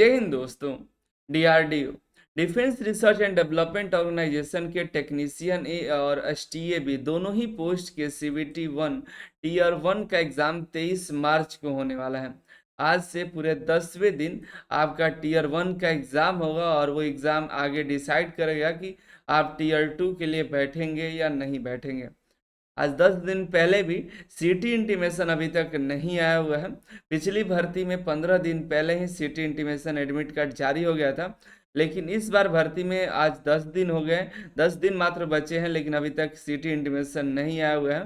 जय हिंद दोस्तों। DRDO defence research and development organisation के टेक्नीशियन ए और एसटीए दोनों ही पोस्ट के सीवीटी 1 टीयर 1 का एग्जाम 23 मार्च को होने वाला है। आज से पूरे 10वें दिन आपका टीयर 1 का एग्जाम होगा और वो एग्जाम आगे डिसाइड करेगा कि आप टीयर 2 के लिए बैठेंगे या नहीं बैठेंगे। आज 10 दिन पहले भी सिटी इंटीमेशन अभी तक नहीं आया हुआ है। पिछली भर्ती में 15 दिन पहले ही सिटी इंटीमेशन एडमिट कार्ड जारी हो गया था, लेकिन इस बार भर्ती में आज 10 दिन हो गए, 10 दिन मात्र बचे हैं, लेकिन अभी तक सिटी इंटीमेशन नहीं आया हुआ है।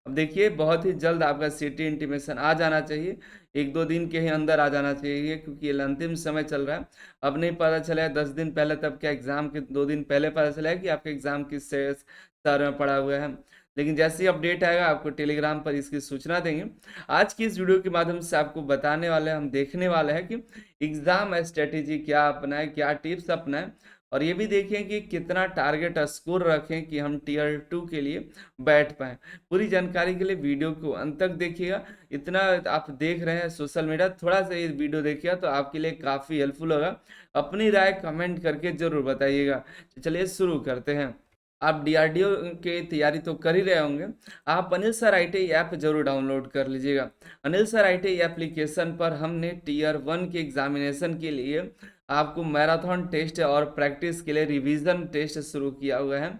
अब देखिए, बहुत ही जल्द आपका सिटी इंटीमेशन आ जाना चाहिए, 1-2 दिन के ही अंदर आ जाना चाहिए, क्योंकि ये अंतिम समय चल रहा है। अब नहीं पता चला है 10 दिन पहले, तब क्या एग्जाम के 2 दिन पहले पता चला है कि आपका एग्जाम किस शहर में पड़ा हुआ है। लेकिन जैसे ही अपडेट आएगा आपको टेलीग्राम पर इसकी सूचना देंगे। आज की इस वीडियो के माध्यम से आपको बताने वाले हम देखने वाले हैं कि एग्जाम स्ट्रेटेजी क्या अपनाएं, क्या टिप्स अपनाएं, और ये भी देखें कि कितना टारगेट स्कोर रखें कि हम टीयर 2 के लिए बैठ पाएं। पूरी जानकारी के लिए वीडियो को अंत तक देखिएगा। इतना आप देख रहे हैं सोशल मीडिया, थोड़ा सा ये वीडियो देखिएगा तो आपके लिए काफ़ी हेल्पफुल होगा। अपनी राय कमेंट करके जरूर बताइएगा। चलिए शुरू करते हैं। आप डीआरडीओ की तैयारी तो कर ही रहे होंगे, आप अनिल सर आईटीआई ऐप जरूर डाउनलोड कर लीजिएगा। अनिल सर आईटीआई एप्लीकेशन पर हमने टीयर 1 के एग्जामिनेशन के लिए आपको मैराथन टेस्ट और प्रैक्टिस के लिए रिवीजन टेस्ट शुरू किया हुआ है,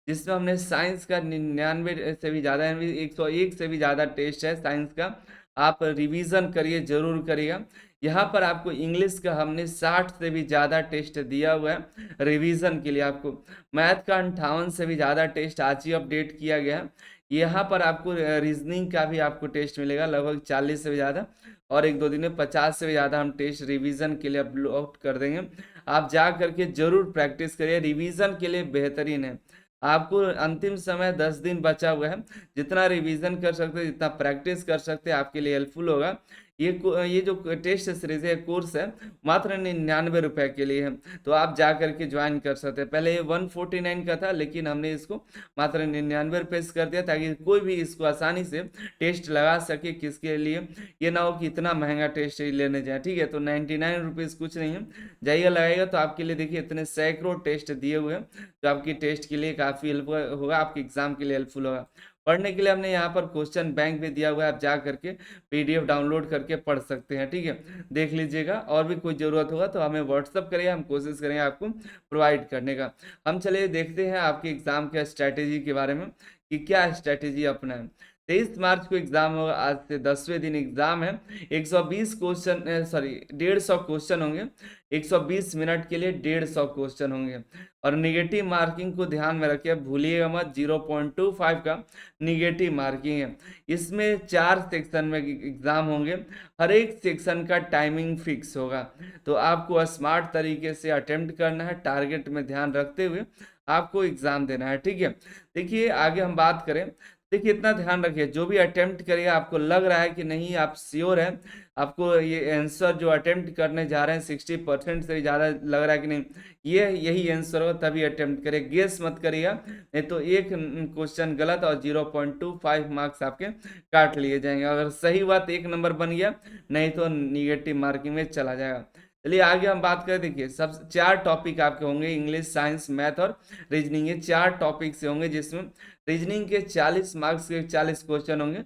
जिसमें हमने साइंस का 99 से भी ज़्यादा, 101 से भी ज़्यादा टेस्ट है साइंस का। आप रिवीजन करिए, जरूर करिएगा। यहाँ पर आपको इंग्लिश का हमने 60 से भी ज़्यादा टेस्ट दिया हुआ है रिवीजन के लिए। आपको मैथ का 58 से भी ज़्यादा टेस्ट आज ही अपडेट किया गया है। यहाँ पर आपको रीजनिंग का भी आपको टेस्ट मिलेगा, लगभग 40 से भी ज़्यादा, और 1-2 दिन में 50 से भी ज़्यादा हम टेस्ट रिवीजन के लिए अपलोड कर देंगे। आप जा करके जरूर प्रैक्टिस करिए, रिवीजन के लिए बेहतरीन है। आपको अंतिम समय 10 दिन बचा हुआ है, जितना रिवीजन कर सकते हैं, जितना प्रैक्टिस कर सकते हैं, आपके लिए हेल्पफुल होगा। ये जो टेस्ट सीरीज है, कोर्स है, मात्र 99 रुपए के लिए है, तो आप जा करके ज्वाइन कर सकते हैं। पहले ये 149 का था, लेकिन हमने इसको मात्र 99 रुपये से कर दिया, ताकि कोई भी इसको आसानी से टेस्ट लगा सके। किसके लिए ये ना हो कि इतना महंगा टेस्ट लेने जाए, ठीक है। तो 99 रुपीज़ कुछ नहीं है, जाइए लगाइएगा। तो आपके लिए देखिए इतने सैकड़ों टेस्ट दिए हुए हैं, जो आपकी टेस्ट के लिए काफ़ी हेल्प होगा, आपके एग्जाम के लिए हेल्पफुल होगा। पढ़ने के लिए हमने यहाँ पर क्वेश्चन बैंक भी दिया हुआ है, आप जा करके पीडीएफ डाउनलोड करके पढ़ सकते हैं, ठीक है। देख लीजिएगा, और भी कोई ज़रूरत होगा तो हमें व्हाट्सअप करिए, हम कोशिश करेंगे आपको प्रोवाइड करने का। हम चलिए देखते हैं आपके एग्ज़ाम के स्ट्रैटेजी के बारे में कि क्या स्ट्रैटेजी अपनाएं। 23 मार्च को एग्जाम होगा, आज से 10वें दिन एग्जाम है। 120 क्वेश्चन, सॉरी 150 क्वेश्चन होंगे। 120 मिनट के लिए 150 क्वेश्चन होंगे। और निगेटिव मार्किंग को ध्यान में रखिए, भूलिएगा मत, 0.25 का निगेटिव मार्किंग है। इसमें 4 सेक्शन में एग्जाम होंगे, हर एक सेक्शन का टाइमिंग फिक्स होगा। तो आपको स्मार्ट तरीके से अटेम्प्ट करना है, टारगेट में ध्यान रखते हुए आपको एग्जाम देना है, ठीक है। देखिए आगे हम बात करें, देखिए इतना ध्यान रखिए, जो भी अटेम्प्ट करिएगा, आपको लग रहा है कि नहीं, आप श्योर है, आपको ये आंसर जो अटेम्प्ट करने जा रहे हैं 60% से ज़्यादा लग रहा है कि नहीं, ये यही आंसर हो, तभी अटेम्प्ट करिए, गेस मत करिएगा। नहीं तो एक क्वेश्चन गलत और 0.25 मार्क्स आपके काट लिए जाएंगे। अगर सही हुआ तो 1 नंबर बन गया, नहीं तो निगेटिव मार्किंग में चला जाएगा। चलिए आगे हम बात करें। देखिए सब 4 टॉपिक आपके होंगे, इंग्लिश, साइंस, मैथ और रीजनिंग, ये 4 टॉपिक से होंगे, जिसमें रीजनिंग के 40 मार्क्स के 40 क्वेश्चन होंगे,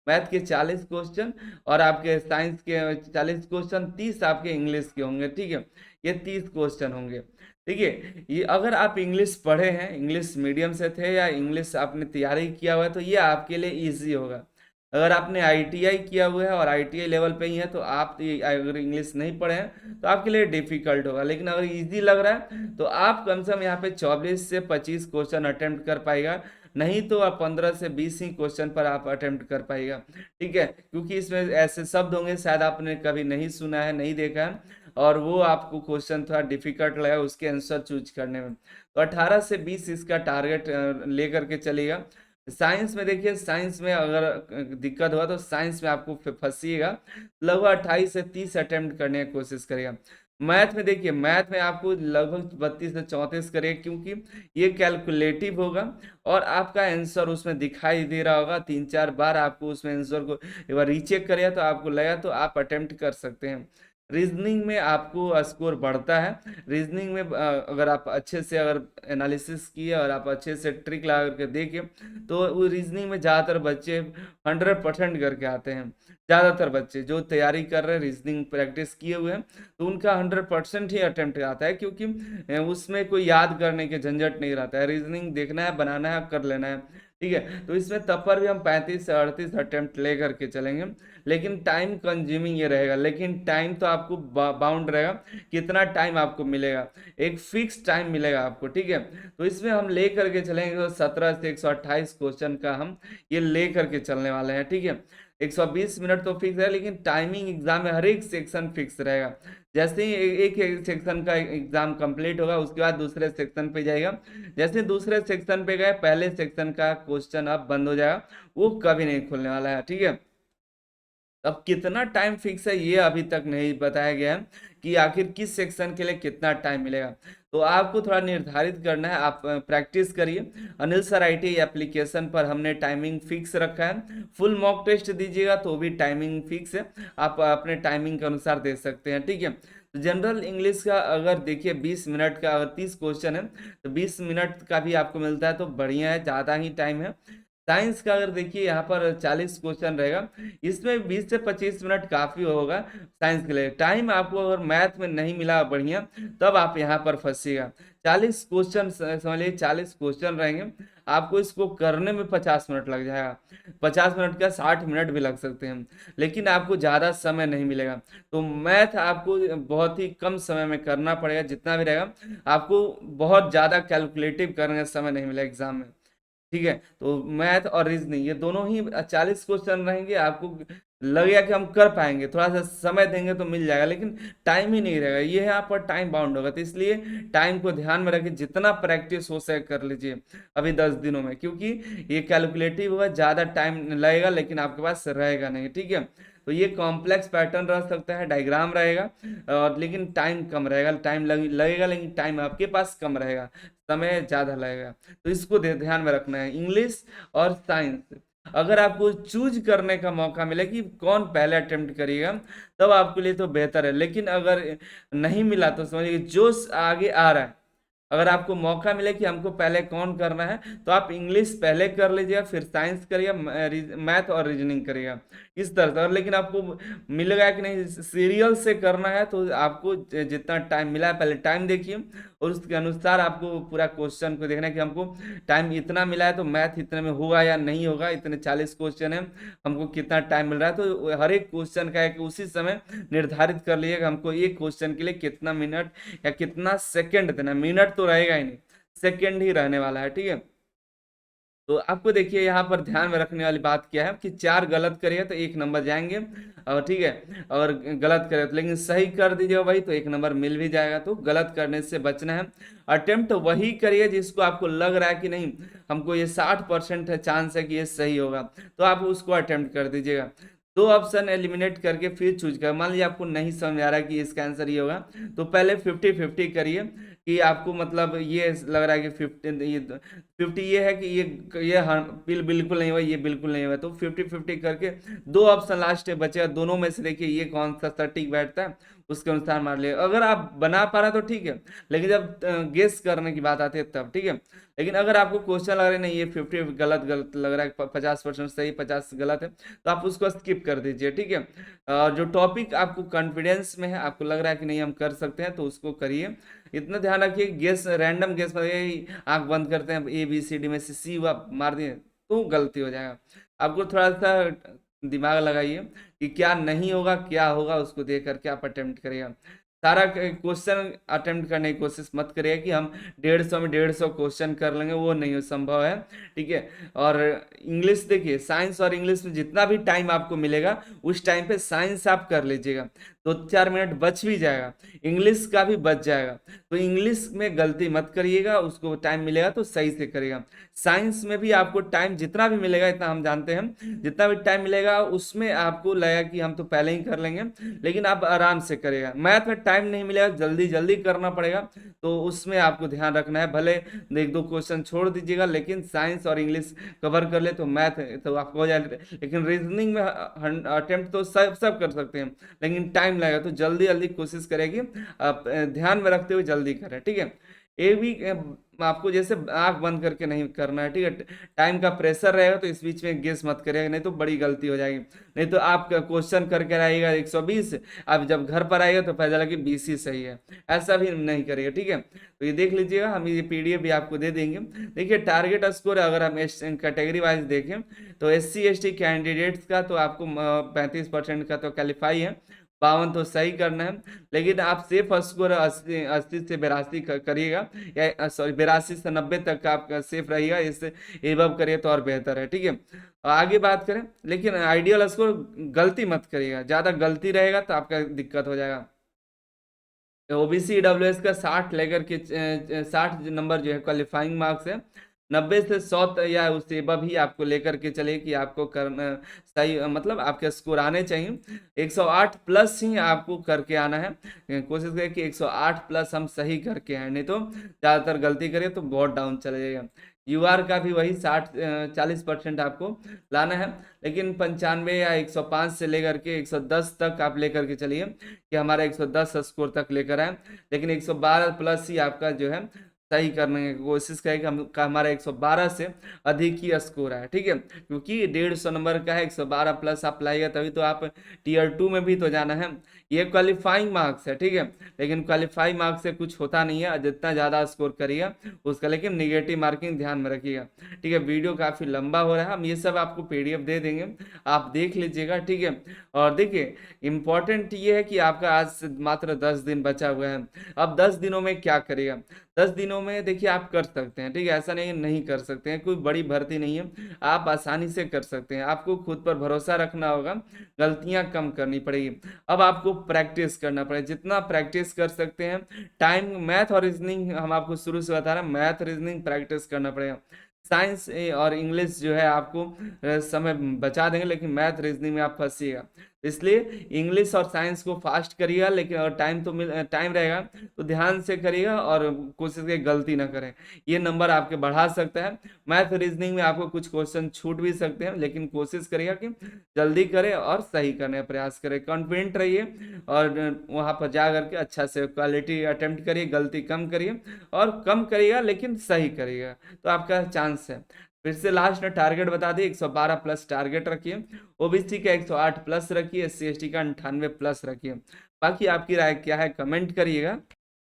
मैथ के 40 क्वेश्चन, और आपके साइंस के 40 क्वेश्चन, 30 आपके इंग्लिश के होंगे, ठीक है। ये 30 क्वेश्चन होंगे। देखिए ये अगर आप इंग्लिश पढ़े हैं, इंग्लिश मीडियम से थे या इंग्लिश आपने तैयारी किया हुआ है, तो ये आपके लिए ईजी होगा। अगर आपने आईटीआई किया हुआ है और आईटीआई लेवल पे ही है, तो आप अगर इंग्लिश नहीं पढ़े हैं तो आपके लिए डिफिकल्ट होगा। लेकिन अगर इजी लग रहा है तो आप कम से कम यहाँ पे 24 से 25 क्वेश्चन अटेम्प्ट कर पाएगा, नहीं तो आप 15 से 20 ही क्वेश्चन पर आप अटेम्प्ट कर पाएगा, ठीक है। क्योंकि इसमें ऐसे शब्द होंगे शायद आपने कभी नहीं सुना है, नहीं देखा है, और वो आपको क्वेश्चन थोड़ा डिफिकल्ट लगा उसके आंसर चूज करने में। तो 18 से 20 इसका टारगेट लेकर के चलिएगा। साइंस में देखिए, साइंस में अगर दिक्कत हुआ तो साइंस में आपको फंसिएगा, लगभग 28 से 30 अटेम्प्ट करने की कोशिश करेगा। मैथ में देखिए, मैथ में आपको लगभग 32 से 34 करेगा, क्योंकि ये कैलकुलेटिव होगा और आपका आंसर उसमें दिखाई दे रहा होगा। 3-4 बार आपको उसमें आंसर को एक बार रीचेक करेगा तो आपको लगा तो आप अटेम्प्ट कर सकते हैं। रीजनिंग में आपको स्कोर बढ़ता है। रीजनिंग में अगर आप अच्छे से अगर एनालिसिस किए और आप अच्छे से ट्रिक लगा करके देखें तो वो रीजनिंग में ज़्यादातर बच्चे 100% करके आते हैं। ज़्यादातर बच्चे जो तैयारी कर रहे हैं रीजनिंग प्रैक्टिस किए हुए हैं तो उनका 100% ही अटेम्प्ट आता है, क्योंकि उसमें कोई याद करने के झंझट नहीं रहता है। रीजनिंग देखना है, बनाना है, कर लेना है, ठीक है। तो इसमें तब पर भी हम 35 से 38 अटेम्प्ट ले करके चलेंगे, लेकिन टाइम कंज्यूमिंग ये रहेगा। लेकिन टाइम तो आपको बाउंड रहेगा, कितना टाइम आपको मिलेगा, एक फिक्स टाइम मिलेगा आपको, ठीक है। तो इसमें हम ले करके चलेंगे तो 17 से 128 क्वेश्चन का हम ये ले करके चलने वाले हैं, ठीक है। 120 मिनट तो फिक्स है, लेकिन टाइमिंग एग्जाम में हर एक सेक्शन फिक्स रहेगा। जैसे ही एक सेक्शन का एग्जाम कंप्लीट होगा उसके बाद दूसरे सेक्शन पे जाएगा। जैसे दूसरे सेक्शन पे गए पहले सेक्शन का क्वेश्चन अब बंद हो जाएगा, वो कभी नहीं खुलने वाला है, ठीक है। अब कितना टाइम फिक्स है ये अभी तक नहीं बताया गया है कि आखिर किस सेक्शन के लिए कितना टाइम मिलेगा। तो आपको थोड़ा निर्धारित करना है, आप प्रैक्टिस करिए। अनिल सर आईटी एप्लीकेशन पर हमने टाइमिंग फिक्स रखा है। फुल मॉक टेस्ट दीजिएगा तो भी टाइमिंग फिक्स है, आप अपने टाइमिंग के अनुसार दे सकते हैं, ठीक है। तो जनरल इंग्लिश का अगर देखिए 20 मिनट का, अगर 30 क्वेश्चन है तो 20 मिनट का भी आपको मिलता है तो बढ़िया है, ज़्यादा ही टाइम है। साइंस का अगर देखिए यहाँ पर 40 क्वेश्चन रहेगा, इसमें 20 से 25 मिनट काफ़ी होगा साइंस के लिए। टाइम आपको अगर मैथ में नहीं मिला बढ़िया तब आप यहाँ पर फंसिएगा। 40 क्वेश्चन समझ लीजिए, 40 क्वेश्चन रहेंगे, आपको इसको करने में 50 मिनट लग जाएगा। 50 मिनट का 60 मिनट भी लग सकते हैं, लेकिन आपको ज़्यादा समय नहीं मिलेगा। तो मैथ आपको बहुत ही कम समय में करना पड़ेगा, जितना भी रहेगा आपको बहुत ज़्यादा कैलकुलेटिव करने का समय नहीं मिलेगा एग्जाम में, ठीक है। तो मैथ और रीजनिंग ये दोनों ही 40 क्वेश्चन रहेंगे, आपको लगेगा कि हम कर पाएंगे, थोड़ा सा समय देंगे तो मिल जाएगा, लेकिन टाइम ही नहीं रहेगा, ये यहाँ पर टाइम बाउंड होगा। तो इसलिए टाइम को ध्यान में रखिए, जितना प्रैक्टिस हो सके कर लीजिए अभी 10 दिनों में, क्योंकि ये कैलकुलेटिव होगा, ज़्यादा टाइम लगेगा लेकिन आपके पास रहेगा नहीं, ठीक है। तो ये कॉम्प्लेक्स पैटर्न रह सकता है, डायग्राम रहेगा और लेकिन टाइम कम रहेगा, टाइम लगेगा लेकिन टाइम आपके पास कम रहेगा, समय ज़्यादा लगेगा। तो इसको ध्यान में रखना है। इंग्लिश और साइंस अगर आपको चूज करने का मौका मिले कि कौन पहले अटेम्प्ट करिएगा तब आपके लिए तो बेहतर है, लेकिन अगर नहीं मिला तो समझिए जो आगे आ रहा है, अगर आपको मौका मिले कि हमको पहले कौन करना है तो आप इंग्लिश पहले कर लीजिएगा, फिर साइंस करिएगा, मैथ और रीजनिंग करिएगा, इस तरह से। और लेकिन आपको मिलेगा कि नहीं सीरियल से करना है तो आपको जितना टाइम मिला है पहले टाइम देखिए और उसके अनुसार आपको पूरा क्वेश्चन को देखना है कि हमको टाइम इतना मिला है तो मैथ इतने में होगा या नहीं होगा, इतने 40 क्वेश्चन है, हमको कितना टाइम मिल रहा है। तो हर एक क्वेश्चन का एक उसी समय निर्धारित कर लीजिएगा हमको एक क्वेश्चन के लिए कितना मिनट या कितना सेकंड देना, मिनट तो रहेगा ही नहीं, सेकंड ही रहने वाला है, ठीक है। तो आपको देखिए यहाँ पर ध्यान में रखने वाली बात क्या है कि 4 गलत करिए तो 1 नंबर जाएंगे, और ठीक है, और गलत करें तो लेकिन सही कर दीजिएगा वही तो 1 नंबर मिल भी जाएगा। तो गलत करने से बचना है। अटेम्प्ट वही करिए जिसको आपको लग रहा है कि नहीं हमको ये 60% है चांस है कि ये सही होगा, तो आप उसको अटेम्प्ट कर दीजिएगा। 2 ऑप्शन एलिमिनेट करके फिर चूज कर, मान लीजिए आपको नहीं समझ आ रहा है कि इसका आंसर ये होगा तो पहले 50-50 करिए कि आपको मतलब ये लग रहा है कि 50 ये है कि ये हाँ बिल्कुल नहीं हुआ, ये बिल्कुल नहीं हुआ, तो 50-50 करके 2 ऑप्शन लास्ट बचेगा, दोनों में से देखिए ये कौन सा सटीक बैठता है उसके अनुसार मार लिया। अगर आप बना पा रहे तो ठीक है, लेकिन जब गेस करने की बात आती है तब, ठीक है। लेकिन अगर आपको क्वेश्चन लग रहा है नहीं ये 50 गलत गलत लग रहा है, 50% सही 50 गलत है, तो आप उसको स्किप कर दीजिए, ठीक है। और जो टॉपिक आपको कॉन्फिडेंस में है, आपको लग रहा है कि नहीं हम कर सकते हैं, तो उसको करिए। इतना ध्यान रखिए गेस रैंडम गेस आंख बंद करते हैं ABCD में से सी हुआ मार दिए तो गलती हो जाएगा। आपको थोड़ा सा दिमाग लगाइए कि क्या नहीं होगा क्या होगा, उसको देख करके आप अटेम्प्ट करिएगा। सारा क्वेश्चन अटेम्प्ट करने की कोशिश मत करिए कि हम 150 में 150 क्वेश्चन कर लेंगे, वो नहीं संभव है, ठीक है। और इंग्लिश देखिए, साइंस और इंग्लिश में जितना भी टाइम आपको मिलेगा उस टाइम पे साइंस आप कर लीजिएगा, 2-4 मिनट बच भी जाएगा, इंग्लिश का भी बच जाएगा। तो इंग्लिश में गलती मत करिएगा, उसको टाइम मिलेगा तो सही से करिएगा। साइंस में भी आपको टाइम जितना भी मिलेगा, इतना हम जानते हैं, जितना भी टाइम मिलेगा उसमें आपको लगेगा कि हम तो पहले ही कर लेंगे, लेकिन आप आराम से करेगा। मैथ में टाइम नहीं मिलेगा, जल्दी जल्दी करना पड़ेगा, तो उसमें आपको ध्यान रखना है। भले 1-2 क्वेश्चन छोड़ दीजिएगा, लेकिन साइंस और इंग्लिश कवर कर ले तो मैथ तो आपको हो जाए, लेकिन रीजनिंग में अटेम्प्ट तो सब सब कर सकते हैं, लेकिन टाइम टाइम लगेगा, तो जल्दी जल्दी कोशिश करेगी, आप ध्यान में रखते हुए जल्दी करें, ठीक है। ये भी आपको जैसे आंख बंद करके नहीं करना है, ठीक है। टाइम का प्रेशर रहेगा तो इस बीच में गेस मत करिएगा, नहीं तो बड़ी गलती हो जाएगी। नहीं तो आप क्वेश्चन करके रहेगा 120, आप जब घर पर आएगा तो पता चला कि 20 ही सही है। ऐसा भी नहीं करिएगा, ठीक है। तो ये देख लीजिएगा, हम ये पीडीएफ भी आपको दे देंगे। देखिए टारगेट स्कोर अगर हम कैटेगरी वाइज देखें तो SC ST कैंडिडेट्स का तो आपको 35% का तो क्वालिफाई है, 52 तो सही करना है। लेकिन आप सेफ स्कोर 80 से 82 करिएगा, या सॉरी 82 से 90 तक का आपका सेफ रहेगा, इससे एबव करिए तो और बेहतर है, ठीक है। आगे बात करें, लेकिन आइडियल स्कोर गलती मत करिएगा, ज़्यादा गलती रहेगा तो आपका दिक्कत हो जाएगा। OBC EWS का 60 लेकर के 60 नंबर जो है क्वालिफाइंग मार्क्स है, 90 से 100 या उससे एबव ही आपको लेकर के चले कि आपको करना सही, मतलब आपके स्कोर आने चाहिए। 108 प्लस ही आपको करके आना है, कोशिश करें कि 108 प्लस हम सही करके आए, नहीं तो ज़्यादातर गलती करें तो बहुत डाउन चला जाएगा। UR का भी वही 40% आपको लाना है, लेकिन 95 या 105 से लेकर के 110 तक आप लेकर के चलिए कि हमारा 110 स्कोर तक लेकर आए। लेकिन 112 प्लस ही आपका जो है सही करने की कोशिश करें कि हमारा 112 से अधिक ही स्कोर है, ठीक है। क्योंकि 150 नंबर का है, 112 प्लस आप लाइएगा तभी तो आप टीयर 2 में भी तो जाना है। ये क्वालिफाइंग मार्क्स है, ठीक है। लेकिन क्वालिफाइंग मार्क्स से कुछ होता नहीं है, जितना ज़्यादा स्कोर करिएगा उसका, लेकिन निगेटिव मार्किंग ध्यान में रखिएगा, ठीक है। वीडियो काफ़ी लंबा हो रहा है, हम ये सब आपको PDF दे देंगे, आप देख लीजिएगा, ठीक है। और देखिए इम्पॉर्टेंट ये है कि आपका आज से मात्र 10 दिन बचा हुआ है। अब 10 दिनों में क्या करेगा? 10 दिनों में देखिए आप कर सकते हैं, ठीक है। ऐसा नहीं नहीं कर सकते हैं, कोई बड़ी भर्ती नहीं है, आप आसानी से कर सकते हैं। आपको खुद पर भरोसा रखना होगा, गलतियां कम करनी पड़ेगी। अब आपको प्रैक्टिस करना पड़ेगा, जितना प्रैक्टिस कर सकते हैं। टाइम, मैथ और रीजनिंग हम आपको शुरू से बता रहे हैं, मैथ रीजनिंग प्रैक्टिस करना पड़ेगा। साइंस और इंग्लिश जो है आपको समय बचा देंगे, लेकिन मैथ रीजनिंग में आप फंसिएगा। इसलिए इंग्लिश और साइंस को फास्ट करिएगा, लेकिन अगर टाइम रहेगा तो ध्यान से करिएगा और कोशिश करिए गलती ना करें। ये नंबर आपके बढ़ा सकता है। मैथ रीजनिंग में आपको कुछ क्वेश्चन छूट भी सकते हैं, लेकिन कोशिश करिएगा कि जल्दी करें और सही करने का प्रयास करें। कॉन्फिडेंट रहिए और वहाँ पर जा करके अच्छा से क्वालिटी अटेम्प्ट करिए, गलती कम करिए और कम करिएगा लेकिन सही करिएगा, तो आपका चांस है। फिर से लास्ट में टारगेट बता दिए, 112 प्लस टारगेट रखिए। OBC का 108 प्लस रखिए, SC ST का 98 प्लस रखिए। बाकी आपकी राय क्या है कमेंट करिएगा।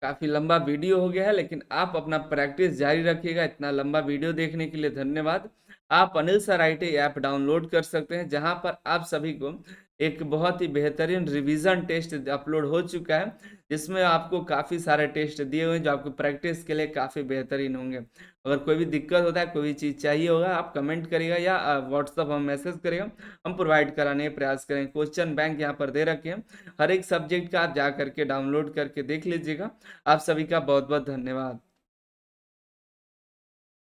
काफ़ी लंबा वीडियो हो गया है, लेकिन आप अपना प्रैक्टिस जारी रखिएगा। इतना लंबा वीडियो देखने के लिए धन्यवाद। आप Anil sir IIT app download कर सकते हैं, जहां पर आप सभी को एक बहुत ही बेहतरीन रिवीजन टेस्ट अपलोड हो चुका है, जिसमें आपको काफ़ी सारे टेस्ट दिए हुए हैं जो आपको प्रैक्टिस के लिए काफ़ी बेहतरीन होंगे। अगर कोई भी दिक्कत होता है, कोई भी चीज़ चाहिए होगा, आप कमेंट करिएगा या व्हाट्सअप हम मैसेज करिएगा, हम प्रोवाइड कराने का प्रयास करेंगे। क्वेश्चन बैंक यहाँ पर दे रखे हैं, हर एक सब्जेक्ट का आप जा करके डाउनलोड करके देख लीजिएगा। आप सभी का बहुत बहुत धन्यवाद।